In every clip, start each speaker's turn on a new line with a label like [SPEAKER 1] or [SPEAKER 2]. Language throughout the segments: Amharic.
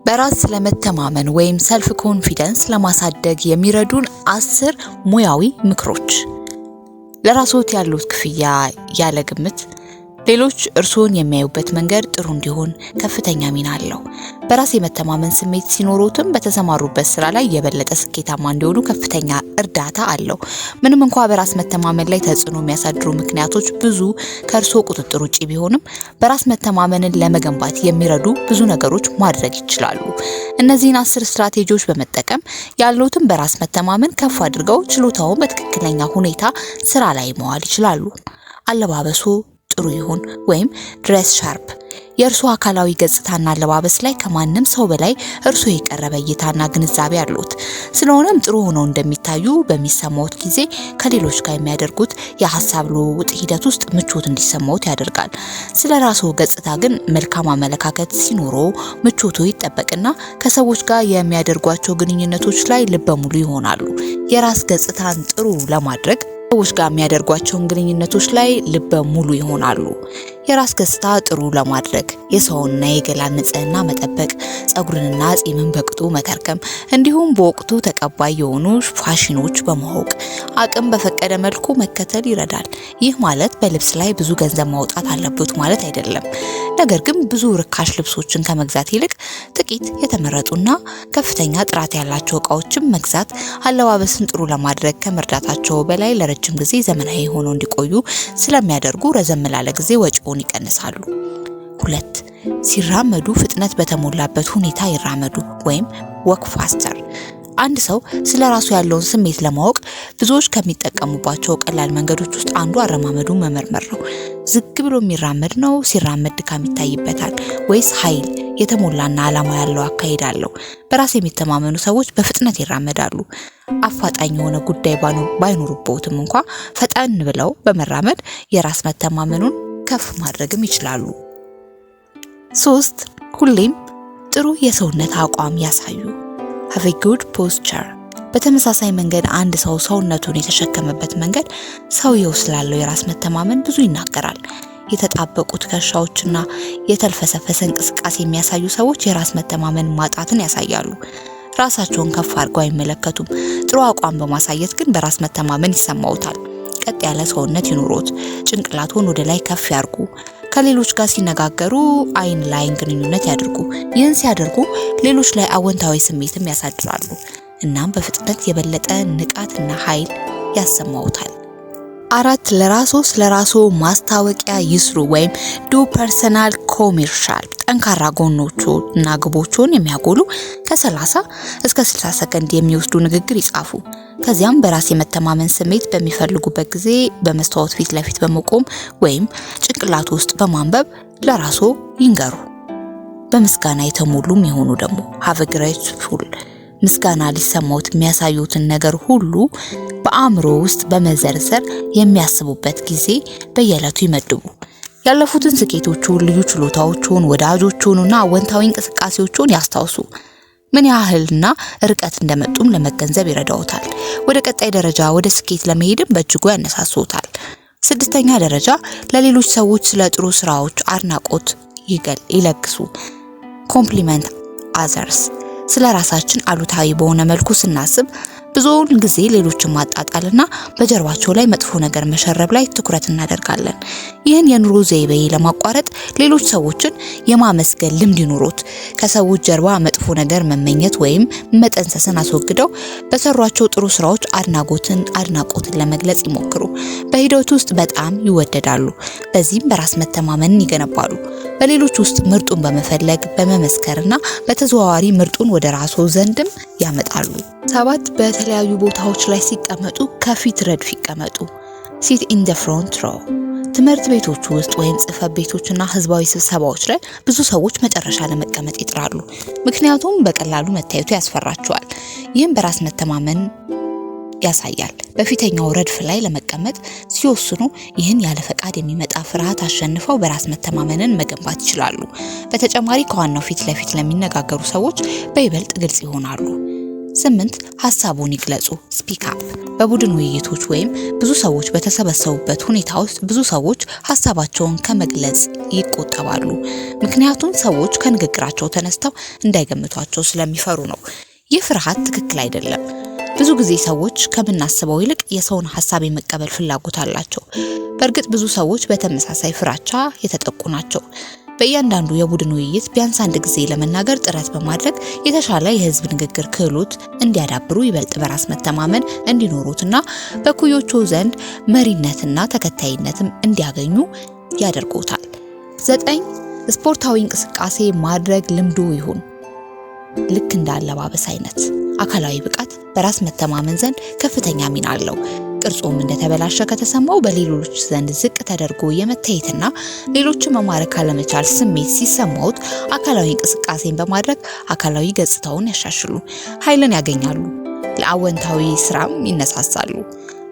[SPEAKER 1] በራስ ለመተማመን ወይም ሰልፍ ኮንፊደንስ ለማሳደግ የሚረዱን 10 ሙያዊ ምክሮች። ለራስዎት ያሉት ክፍያ ያለ ግምት ሌሎች እርስዎን የሚያዩበት መንገድ ጥሩ እንዲሆን ከፍተኛ ሚና አለው። በራስ የመተማመን ስሜት ሲኖሩትም በተሰማሩበት ስራ ላይ የበለጠ ስኬታማ እንዲሆኑ ከፍተኛ እርዳታ አለው። ምንም እንኳን በራስ መተማመን ላይ ተጽዕኖ የሚያሳድሩ ምክንያቶች ብዙ ከእርስዎ ቁጥጥር ውጪ ቢሆንም በራስ መተማመንን ለመገንባት የሚረዱ ብዙ ነገሮች ማድረግ ይችላሉ። እነዚህን 10 ስትራቴጂዎች በመጠቀም ያለዎትን በራስ መተማመን ከፍ አድርገው ችሎታውን በትክክለኛ ሁኔታ ስራ ላይ መዋል ይችላሉ። አለባበሱ ጥሩ ይሁን ወይም ድሬስ ሻርፕ። የእርስዎ አካላዊ ገጽታና አለባበስ ላይ ከማንም ሰው በላይ እርስዎ የቀረበ እይታና ግንዛቤ አለዎት። ስለሆነም ጥሩ ሆነው እንደሚታዩ በሚሰማዎት ጊዜ ከሌሎች ጋር የሚያደርጉት የሀሳብ ልውውጥ ሂደት ውስጥ ምቾት እንዲሰማዎት ያደርጋል። ስለ ራስዎ ገጽታ ግን መልካም አመለካከት ሲኖረው ምቾቱ ይጠበቅና ከሰዎች ጋር የሚያደርጓቸው ግንኙነቶች ላይ ልበ ሙሉ ይሆናሉ። የራስ ገጽታን ጥሩ ለማድረግ ሰዎች ጋር የሚያደርጓቸውን ግንኙነቶች ላይ ልበ ሙሉ ይሆናሉ። የራስ ገጽታ ጥሩ ለማድረግ የሰውንና የገላን ንጽህና መጠበቅ፣ ጸጉርንና ጺምን በቅጡ መከርከም፣ እንዲሁም በወቅቱ ተቀባይ የሆኑ ፋሽኖች በማወቅ አቅም በፈቀደ መልኩ መከተል ይረዳል። ይህ ማለት በልብስ ላይ ብዙ ገንዘብ ማውጣት አለበት ማለት አይደለም። ነገር ግን ብዙ ርካሽ ልብሶችን ከመግዛት ይልቅ ጥቂት የተመረጡና ከፍተኛ ጥራት ያላቸው እቃዎችን መግዛት አለባበስን ጥሩ ለማድረግ ከመርዳታቸው በላይ ለረጅም ጊዜ ዘመናዊ ሆነው እንዲቆዩ ስለሚያደርጉ ረዘም ላለ ጊዜ ወጪውን ይቀንሳሉ። 2. ሲራመዱ ፍጥነት በተሞላበት ሁኔታ ይራመዱ ወይም ወክ ፋስተር። አንድ ሰው ስለ ራሱ ያለውን ስሜት ለማወቅ ብዙዎች ከሚጠቀሙባቸው ቀላል መንገዶች ውስጥ አንዱ አረማመዱን መመርመር ነው። ዝግ ብሎ የሚራመድ ነው? ሲራመድ ድካም ይታይበታል ወይስ ኃይል የተሞላና ዓላማ ያለው አካሄድ አለው? በራስ የሚተማመኑ ሰዎች በፍጥነት ይራመዳሉ። አፋጣኝ የሆነ ጉዳይ ባይኖርበትም እንኳ ፈጠን ብለው በመራመድ የራስ መተማመኑን ከፍ ማድረግም ይችላሉ። 3. ሁሌም ጥሩ የሰውነት አቋም ያሳዩ። have a good posture። በተመሳሳይ መንገድ አንድ ሰው ሰውነቱን የተሸከመበት መንገድ ሰውየው ስላለው የራስ መተማመን ብዙ ይናገራል። የተጣበቁ ትከሻዎችና የተልፈሰፈሰ እንቅስቃሴ የሚያሳዩ ሰዎች የራስ መተማመን ማጣትን ያሳያሉ። ራሳቸውን ከፍ አድርገው አይመለከቱም። ጥሩ አቋም በማሳየት ግን በራስ መተማመን ይሰማዎታል። ቀጥ ያለ ሰውነት ይኑሮት። ጭንቅላቶን ወደ ላይ ከፍ ያርጉ። ከሌሎች ጋር ሲነጋገሩ አይን ለአይን ግንኙነት ያድርጉ። ይህን ሲያደርጉ ሌሎች ላይ አወንታዊ ስሜትም ያሳድራሉ። እናም በፍጥነት የበለጠ ንቃትና ኃይል ያሰማዎታል። 4. ለራስዎ ማስታወቂያ ይስሩ ወይም ዱ ፐርሰናል ኮሜርሻል። ጠንካራ ጎኖችና ግቦችን የሚያጎሉ ከ30 እስከ 60 ሰከንድ የሚወስዱ ንግግር ይጻፉ። ከዚያም በራስ የመተማመን ስሜት በሚፈልጉበት ጊዜ በመስታወት ፊት ለፊት በመቆም ወይም ጭንቅላት ውስጥ በማንበብ ለራስዎ ይንገሩ። በምስጋና የተሞሉም የሆኑ ደግሞ have a grateful። ምስጋና ሊሰማዎት የሚያሳዩትን ነገር ሁሉ በአእምሮ ውስጥ በመዘርዘር የሚያስቡበት ጊዜ በየዕለቱ ይመድቡ። ያለፉትን ስኬቶቹን፣ ልዩ ችሎታዎቹን፣ ወዳጆቹንና አወንታዊ እንቅስቃሴዎቹን ያስታውሱ። ምን ያህልና ርቀት እንደመጡም ለመገንዘብ ይረዳዎታል። ወደ ቀጣይ ደረጃ ወደ ስኬት ለመሄድም በእጅጉ ያነሳስዎታል። 6ኛ ደረጃ ለሌሎች ሰዎች ስለ ጥሩ ስራዎች አድናቆት ይለግሱ። ኮምፕሊመንት አዘርስ። ስለ ራሳችን አሉታዊ በሆነ መልኩ ስናስብ ብዙውን ጊዜ ሌሎችን ማጣጣልና በጀርባቸው ላይ መጥፎ ነገር መሸረብ ላይ ትኩረት እናደርጋለን። ይህን የኑሮ ዘይቤ ለማቋረጥ ሌሎች ሰዎችን የማመስገን ልምድ ይኑሮት። ከሰዎች ጀርባ መጥፎ ነገር መመኘት ወይም መጠንሰስን አስወግደው በሰሯቸው ጥሩ ስራዎች አድናቆትን ለመግለጽ ይሞክሩ። በሂደቱ ውስጥ በጣም ይወደዳሉ። በዚህም በራስ መተማመንን ይገነባሉ። በሌሎች ውስጥ ምርጡን በመፈለግ በመመስከርና በተዘዋዋሪ ምርጡን ወደ ራስዎ ዘንድም ያመጣሉ። 7. በተለያዩ ቦታዎች ላይ ሲቀመጡ ከፊት ረድፍ ይቀመጡ። sit in the front row። ትምህርት ቤቶች ውስጥ ወይም ጽሕፈት ቤቶችና ህዝባዊ ስብሰባዎች ላይ ብዙ ሰዎች መጨረሻ ለመቀመጥ ይጥራሉ፣ ምክንያቱም በቀላሉ መታየቱ ያስፈራቸዋል። ይህም በራስ መተማመን ያሳያል። በፊተኛው ረድፍ ላይ ለመቀመጥ ሲወስኑ ይህን ያለ ፈቃድ የሚመጣ ፍርሃት አሸንፈው በራስ መተማመንን መገንባት ይችላሉ። በተጨማሪ ከዋናው ፊት ለፊት ለሚነጋገሩ ሰዎች በይበልጥ ግልጽ ይሆናሉ። 8 ሐሳቡን ይግለጹ ስፒክ አፕ። በቡድን ውይይቶች ወይም ብዙ ሰዎች በተሰበሰቡበት ሁኔታ ውስጥ ብዙ ሰዎች ሐሳባቸውን ከመግለጽ ይቆጠባሉ። ምክንያቱም ሰዎች ከንግግራቸው ተነስተው እንዳይገምቷቸው ስለሚፈሩ ነው። ይህ ፍርሃት ትክክል አይደለም። ብዙ ጊዜ ሰዎች ከምናስበው ይልቅ የሰውን ሐሳብ የመቀበል ፍላጎት አላቸው። በእርግጥ ብዙ ሰዎች በተመሳሳይ ፍራቻ የተጠቁ ናቸው። በእያንዳንዱ የቡድን ውይይት ቢያንስ አንድ ጊዜ ለመናገር ጥረት በማድረግ የተሻለ የህዝብ ንግግር ክህሎት እንዲያዳብሩ፣ ይበልጥ በራስ መተማመን እንዲኖሩትና በኩዮቹ ዘንድ መሪነትና ተከታይነትም እንዲያገኙ ያደርጉታል። 9 ስፖርታዊ እንቅስቃሴ ማድረግ ልምዱ ይሁን። ልክ እንደ አለባበስ አይነት አካላዊ ብቃት በራስ መተማመን ዘንድ ከፍተኛ ሚና አለው። ቅርጾም እንደተበላሸ ከተሰማው በሌሎች ዘንድ ዝቅ ተደርጎ የመታየትና ሌሎችን መማረክ አለመቻል ስሜት ሲሰማውት አካላዊ እንቅስቃሴን በማድረግ አካላዊ ገጽታውን ያሻሽሉ፣ ኃይልን ያገኛሉ፣ ለአወንታዊ ስራም ይነሳሳሉ።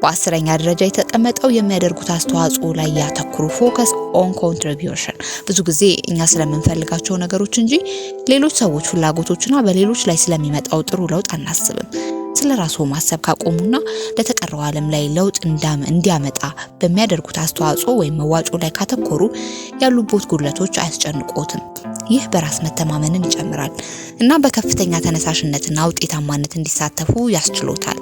[SPEAKER 1] በ10ኛ ደረጃ የተቀመጠው የሚያደርጉት አስተዋጽኦ ላይ ያተኩሩ። ፎከስ ኦን ኮንትሪቢዩሽን። ብዙ ጊዜ እኛ ስለምንፈልጋቸው ነገሮች እንጂ ሌሎች ሰዎች ፍላጎቶችና በሌሎች ላይ ስለሚመጣው ጥሩ ለውጥ አናስብም። ስለራሱ ማሰብ ካቆሙና ለተቀረው ዓለም ላይ ለውጥ እንዲያመጣ በሚያደርጉት አስተዋጽኦ ወይም መዋጮ ላይ ካተኮሩ ያሉበት ጉድለቶች አያስጨንቆትም። ይህ በራስ መተማመንን ይጨምራል እና በከፍተኛ ተነሳሽነትና ውጤታማነት እንዲሳተፉ ያስችሎታል።